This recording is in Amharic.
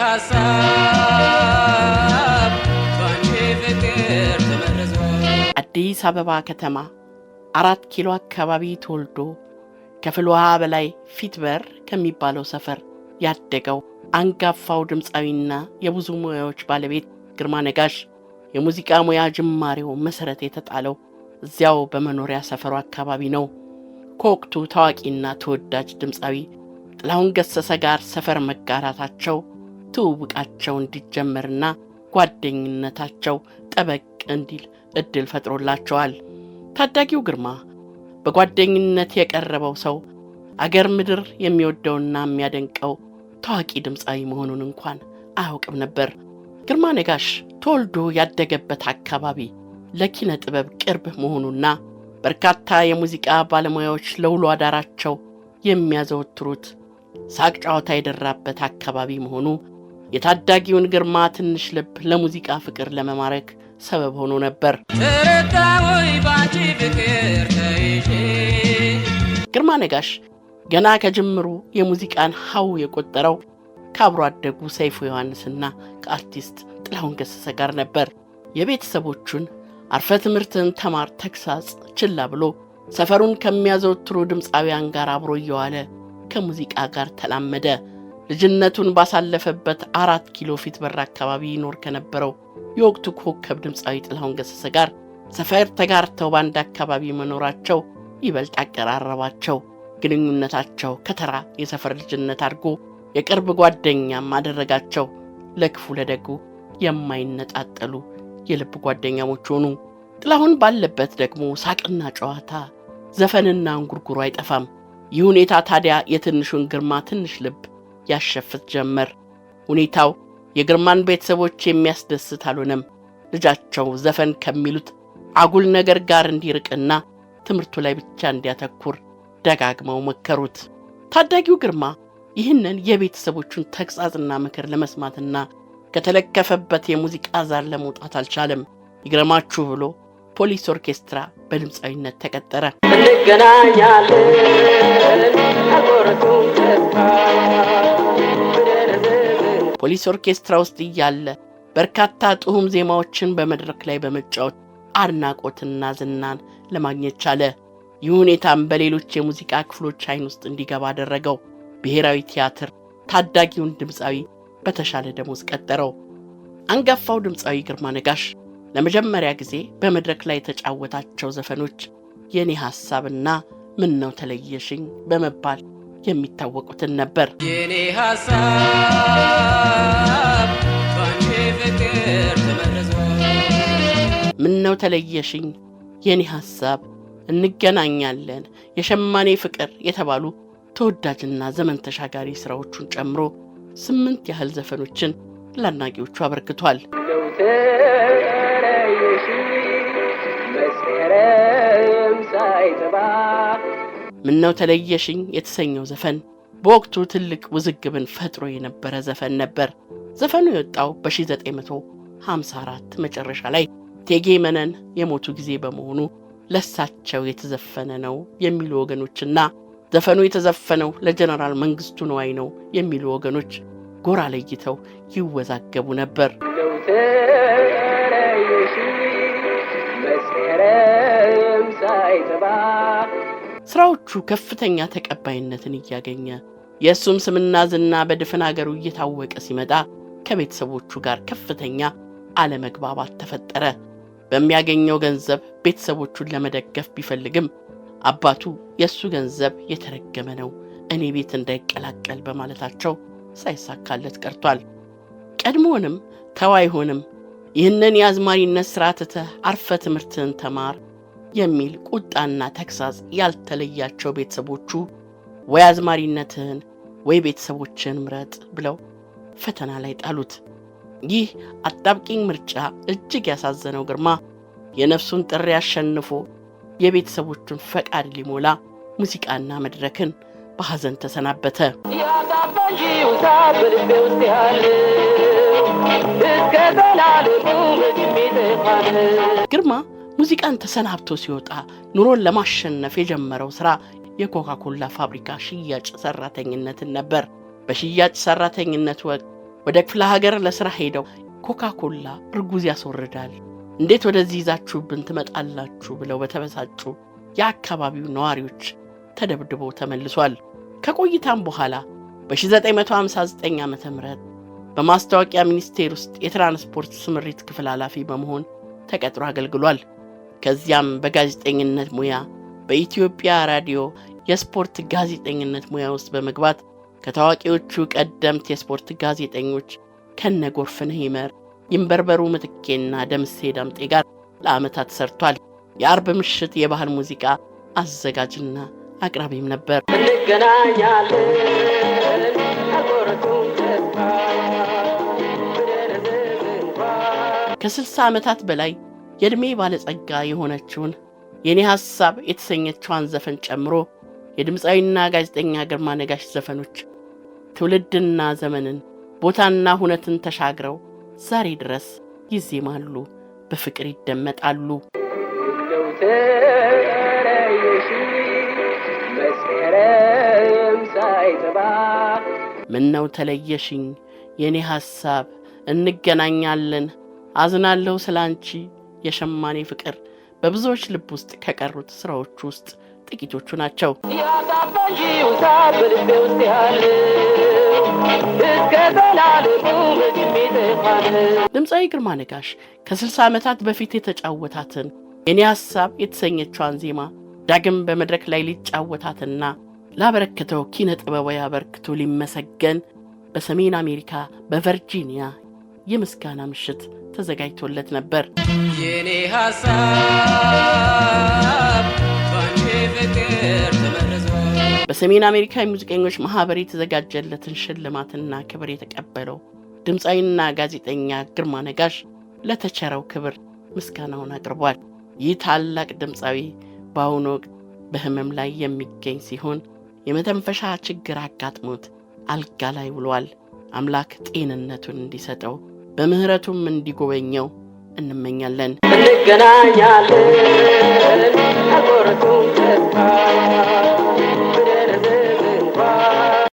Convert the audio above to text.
ሐሳብ ባንቺ ፍቅር ተመረዘ አዲስ አበባ ከተማ 4 ኪሎ አካባቢ ተወልዶ ከፍልውሃ በላይ ፊትበር ከሚባለው ሰፈር ያደገው አንጋፋው ድምፃዊና የብዙ ሙያዎች ባለቤት ግርማ ነጋሽ የሙዚቃ ሙያ ጅማሬው መሰረት የተጣለው እዚያው በመኖሪያ ሰፈሩ አካባቢ ነው። ከወቅቱ ታዋቂና ተወዳጅ ድምፃዊ ጥላሁን ገሰሰ ጋር ሰፈር መጋራታቸው ትውውቃቸው እንዲጀመርና ጓደኝነታቸው ጠበቅ እንዲል እድል ፈጥሮላቸዋል። ታዳጊው ግርማ በጓደኝነት የቀረበው ሰው አገር ምድር የሚወደውና የሚያደንቀው ታዋቂ ድምፃዊ መሆኑን እንኳን አያውቅም ነበር። ግርማ ነጋሽ ተወልዶ ያደገበት አካባቢ ለኪነ ጥበብ ቅርብ መሆኑና በርካታ የሙዚቃ ባለሙያዎች ለውሎ አዳራቸው የሚያዘወትሩት ሳቅ ጨዋታ የደራበት አካባቢ መሆኑ የታዳጊውን ግርማ ትንሽ ልብ ለሙዚቃ ፍቅር ለመማረክ ሰበብ ሆኖ ነበር። ተረታወይ ባንቺ ፍቅር ተይዤ ግርማ ነጋሽ ገና ከጅምሩ የሙዚቃን ሀው የቆጠረው ከአብሮ አደጉ ሰይፉ ዮሐንስና ከአርቲስት ጥላሁን ገሰሰ ጋር ነበር። የቤተሰቦቹን አርፈ ትምህርትን ተማር ተግሳጽ ችላ ብሎ ሰፈሩን ከሚያዘወትሩ ድምፃውያን ጋር አብሮ እየዋለ ከሙዚቃ ጋር ተላመደ። ልጅነቱን ባሳለፈበት 4 ኪሎ ፊት በር አካባቢ ይኖር ከነበረው የወቅቱ ኮከብ ድምፃዊ ጥላሁን ገሰሰ ጋር ሰፈር ተጋርተው ባንድ አካባቢ መኖራቸው ይበልጥ አቀራረባቸው። ግንኙነታቸው ከተራ የሰፈር ልጅነት አድርጎ የቅርብ ጓደኛም አደረጋቸው። ለክፉ ለደጉ የማይነጣጠሉ የልብ ጓደኛሞች ሆኑ። ጥላሁን ባለበት ደግሞ ሳቅና ጨዋታ፣ ዘፈንና እንጉርጉሮ አይጠፋም። ይህ ሁኔታ ታዲያ የትንሹን ግርማ ትንሽ ልብ ያሸፍት ጀመር። ሁኔታው የግርማን ቤተሰቦች የሚያስደስት አልሆነም። ልጃቸው ዘፈን ከሚሉት አጉል ነገር ጋር እንዲርቅና ትምህርቱ ላይ ብቻ እንዲያተኩር ደጋግመው መከሩት። ታዳጊው ግርማ ይህንን የቤተሰቦቹን ተግሳጽና ምክር ለመስማትና ከተለከፈበት የሙዚቃ ዛር ለመውጣት አልቻለም። ይግረማችሁ ብሎ ፖሊስ ኦርኬስትራ በድምፃዊነት ተቀጠረ። ፖሊስ ኦርኬስትራ ውስጥ እያለ በርካታ ጥሁም ዜማዎችን በመድረክ ላይ በመጫወት አድናቆትና ዝናን ለማግኘት ቻለ። ይህ ሁኔታም በሌሎች የሙዚቃ ክፍሎች አይን ውስጥ እንዲገባ አደረገው። ብሔራዊ ቲያትር ታዳጊውን ድምፃዊ በተሻለ ደሞዝ ቀጠረው። አንጋፋው ድምፃዊ ግርማ ነጋሽ ለመጀመሪያ ጊዜ በመድረክ ላይ የተጫወታቸው ዘፈኖች የኔ ሐሳብና ምን ነው ተለየሽኝ በመባል የሚታወቁትን ነበር። የኔ ሐሳብ ባንቺ ፍቅር ተመረዘ ምን ነው ተለየሽኝ፣ የኔ ሐሳብ፣ እንገናኛለን፣ የሸማኔ ፍቅር የተባሉ ተወዳጅና ዘመን ተሻጋሪ ስራዎቹን ጨምሮ 8 ያህል ዘፈኖችን ለአድናቂዎቹ አበርክቷል። ምን ነው ተለየሽኝ የተሰኘው ዘፈን በወቅቱ ትልቅ ውዝግብን ፈጥሮ የነበረ ዘፈን ነበር። ዘፈኑ የወጣው በ1954 መጨረሻ ላይ እቴጌ መነን የሞቱ ጊዜ በመሆኑ ለሳቸው የተዘፈነ ነው የሚሉ ወገኖችና ዘፈኑ የተዘፈነው ለጀነራል መንግስቱ ነዋይ ነው የሚሉ ወገኖች ጎራ ለይተው ይወዛገቡ ነበር። ስራዎቹ ከፍተኛ ተቀባይነትን እያገኘ የእሱም ስምና ዝና በድፍን አገሩ እየታወቀ ሲመጣ ከቤተሰቦቹ ጋር ከፍተኛ አለመግባባት ተፈጠረ። በሚያገኘው ገንዘብ ቤተሰቦቹን ለመደገፍ ቢፈልግም አባቱ የሱ ገንዘብ የተረገመ ነው፣ እኔ ቤት እንዳይቀላቀል በማለታቸው ሳይሳካለት ቀርቷል። ቀድሞውንም ተዋይሆንም ይህንን የአዝማሪነት ሥራ ትተህ አርፈ ትምህርትን ተማር የሚል ቁጣና ተግሳጽ ያልተለያቸው ቤተሰቦቹ ወይ አዝማሪነትን ወይ ቤተሰቦችን ምረጥ ብለው ፈተና ላይ ጣሉት። ይህ አጣብቂኝ ምርጫ እጅግ ያሳዘነው ግርማ የነፍሱን ጥሪ አሸንፎ የቤተሰቦቹን ፈቃድ ሊሞላ ሙዚቃና መድረክን በሐዘን ተሰናበተ። ግርማ ሙዚቃን ተሰናብቶ ሲወጣ ኑሮን ለማሸነፍ የጀመረው ሥራ የኮካኮላ ፋብሪካ ሽያጭ ሰራተኝነትን ነበር። በሽያጭ ሰራተኝነት ወቅት ወደ ክፍለ ሀገር ለስራ ሄደው ኮካኮላ እርጉዝ ያስወርዳል እንዴት ወደዚህ ይዛችሁብን ትመጣላችሁ ብለው በተበሳጩ የአካባቢው ነዋሪዎች ተደብድቦ ተመልሷል። ከቆይታም በኋላ በ1959 ዓመተ ምህረት በማስታወቂያ ሚኒስቴር ውስጥ የትራንስፖርት ስምሪት ክፍል ኃላፊ በመሆን ተቀጥሮ አገልግሏል። ከዚያም በጋዜጠኝነት ሙያ በኢትዮጵያ ራዲዮ የስፖርት ጋዜጠኝነት ሙያ ውስጥ በመግባት ከታዋቂዎቹ ቀደምት የስፖርት ጋዜጠኞች ከነጎርፍነህ ይመር፣ ይንበርበሩ ምትኬና ደምሴ ዳምጤ ጋር ለዓመታት ሰርቷል። የአርብ ምሽት የባህል ሙዚቃ አዘጋጅና አቅራቢም ነበር። ከ60 ዓመታት በላይ የዕድሜ ባለጸጋ የሆነችውን የኔ ሐሳብ የተሰኘችዋን ዘፈን ጨምሮ የድምፃዊና ጋዜጠኛ ግርማ ነጋሽ ዘፈኖች ትውልድና ዘመንን ቦታና ሁነትን ተሻግረው ዛሬ ድረስ ይዜማሉ፣ በፍቅር ይደመጣሉ። ምነው ተለየሽኝ የኔ ሐሳብ እንገናኛለን አዝናለሁ ስላንቺ የሸማኔ ፍቅር በብዙዎች ልብ ውስጥ ከቀሩት ስራዎች ውስጥ ጥቂቶቹ ናቸው። ድምፃዊ ግርማ ነጋሽ ከ60 ዓመታት በፊት የተጫወታትን የኔ ሐሳብ የተሰኘችዋን ዜማ ዳግም በመድረክ ላይ ሊጫወታትና ላበረከተው ኪነ ጥበባዊ አበርክቶ ሊመሰገን በሰሜን አሜሪካ በቨርጂኒያ የምስጋና ምሽት ተዘጋጅቶለት ነበር። የኔ ሐሳብ ባንቺ ፍቅር ተመረዘ። በሰሜን አሜሪካ የሙዚቀኞች ማህበር የተዘጋጀለትን ሽልማትና ክብር የተቀበለው ድምፃዊና ጋዜጠኛ ግርማ ነጋሽ ለተቸረው ክብር ምስጋናውን አቅርቧል። ይህ ታላቅ ድምፃዊ በአሁኑ ወቅት በህመም ላይ የሚገኝ ሲሆን የመተንፈሻ ችግር አጋጥሞት አልጋ ላይ ውሏል። አምላክ ጤንነቱን እንዲሰጠው በምህረቱም እንዲጎበኘው እንመኛለን። እንገናኛለን አቆርጡም ተስፋ